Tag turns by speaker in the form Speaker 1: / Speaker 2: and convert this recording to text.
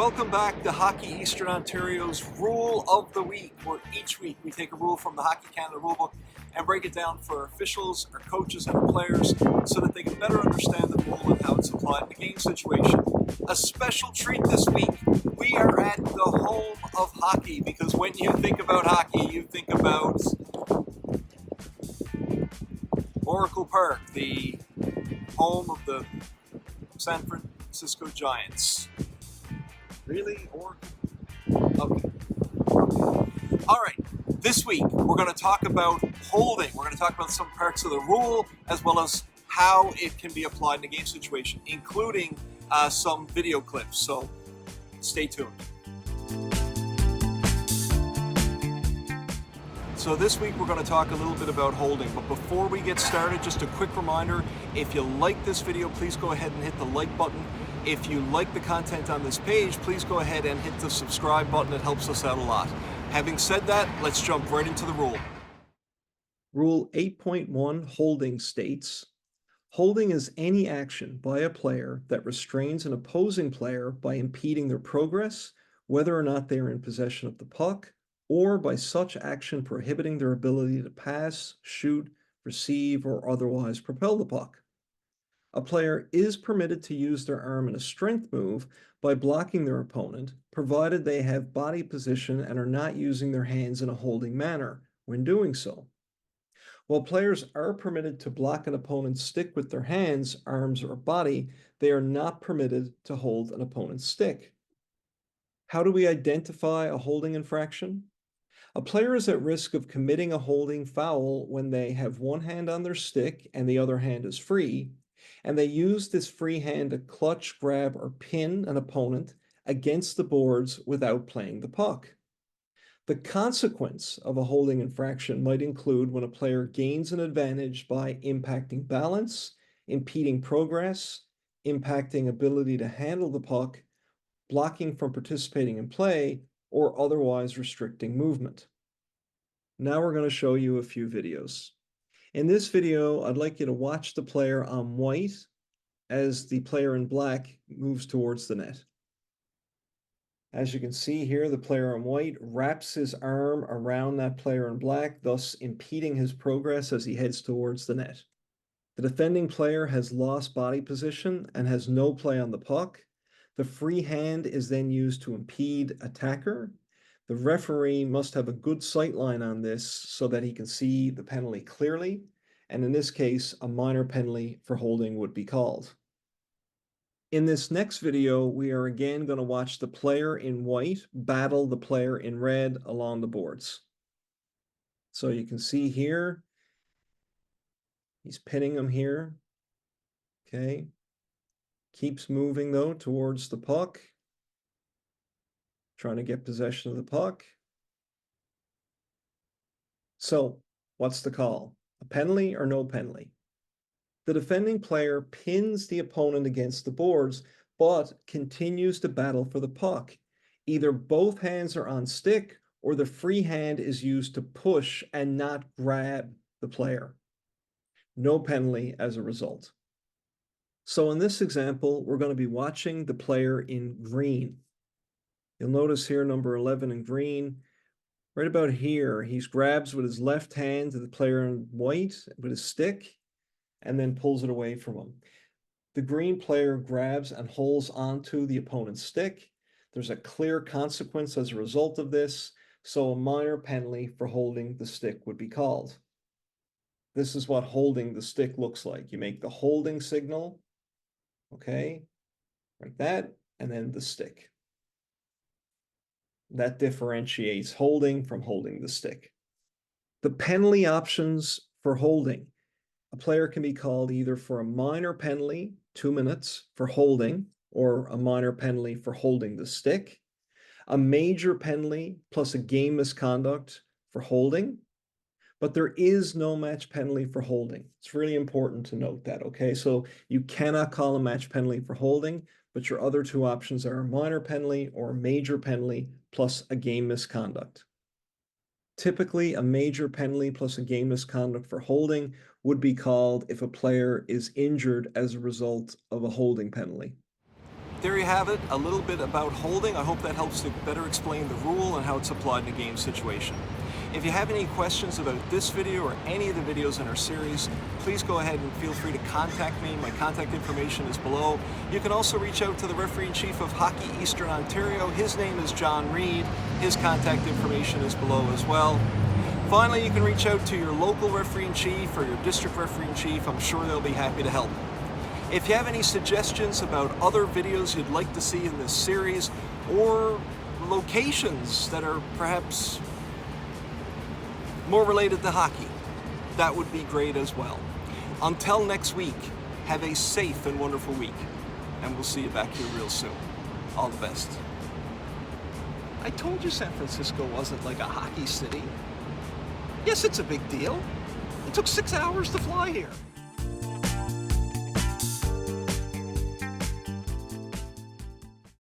Speaker 1: Welcome back to Hockey Eastern Ontario's Rule of the Week, where each week we take a rule from the Hockey Canada rulebook and break it down for our officials, our coaches, and our players so that they can better understand the rule and how it's applied in the game situation. A special treat this week, we are at the home of hockey, because when you think about hockey, you think about Oracle Park, the home of the San Francisco Giants. Really? Okay. All right. This week, we're going to talk about holding. We're going to talk about some parts of the rule, as well as how it can be applied in a game situation, including some video clips. So stay tuned. So this week, we're going to talk a little bit about holding. But before we get started, just a quick reminder, if you like this video, please go ahead and hit the like button. If you like the content on this page, please go ahead and hit the subscribe button. It helps us out a lot. Having said that, let's jump right into the rule. Rule 8.1 holding states, holding is any action by a player that restrains an opposing player by impeding their progress, whether or not they are in possession of the puck, or by such action prohibiting their ability to pass, shoot, receive, or otherwise propel the puck. A player is permitted to use their arm in a strength move by blocking their opponent, provided they have body position and are not using their hands in a holding manner when doing so. While players are permitted to block an opponent's stick with their hands, arms, or body, they are not permitted to hold an opponent's stick. How do we identify a holding infraction? A player is at risk of committing a holding foul when they have one hand on their stick and the other hand is free, and they use this free hand to clutch, grab, or pin an opponent against the boards without playing the puck. The consequence of a holding infraction might include when a player gains an advantage by impacting balance, impeding progress, impacting ability to handle the puck, blocking from participating in play, or otherwise restricting movement. Now we're going to show you a few videos. In this video, I'd like you to watch the player on white as the player in black moves towards the net. As you can see here, the player in white wraps his arm around that player in black, thus impeding his progress as he heads towards the net. The defending player has lost body position and has no play on the puck. The free hand is then used to impede attacker. The referee must have a good sight line on this so that he can see the penalty clearly, and in this case, a minor penalty for holding would be called. In this next video, we are again going to watch the player in white battle the player in red along the boards. So you can see here, he's pinning him here. Okay. Keeps moving though towards the puck. Trying to get possession of the puck. So, what's the call? A penalty or no penalty? The defending player pins the opponent against the boards, but continues to battle for the puck. Either both hands are on stick, or the free hand is used to push and not grab the player. No penalty as a result. So in this example, we're going to be watching the player in green. You'll notice here, number 11 in green, right about here, he grabs with his left hand to the player in white with his stick and then pulls it away from him. The green player grabs and holds onto the opponent's stick. There's a clear consequence as a result of this, so a minor penalty for holding the stick would be called. This is what holding the stick looks like. You make the holding signal, okay, like that, and then the stick. That differentiates holding from holding the stick. The penalty options for holding. A player can be called either for a minor penalty, 2 minutes, for holding, or a minor penalty for holding the stick, a major penalty plus a game misconduct for holding, but there is no match penalty for holding. It's really important to note that, okay? So you cannot call a match penalty for holding, but your other two options are a minor penalty or a major penalty plus a game misconduct. Typically, a major penalty plus a game misconduct for holding would be called if a player is injured as a result of a holding penalty. there you have it, a little bit about holding. I hope that helps to better explain the rule and how it's applied in a game situation. If you have any questions about this video or any of the videos in our series, please go ahead and feel free to contact me. My contact information is below. You can also reach out to the referee-in-chief of Hockey Eastern Ontario. His name is John Reed. His contact information is below as well. Finally, you can reach out to your local referee-in-chief or your district referee-in-chief. I'm sure they'll be happy to help. If you have any suggestions about other videos you'd like to see in this series, or locations that are perhaps more related to hockey, that would be great as well. Until next week, have a safe and wonderful week, and we'll see you back here real soon. All the best. I told you San Francisco wasn't like a hockey city. Yes, it's a big deal. It took 6 hours to fly here.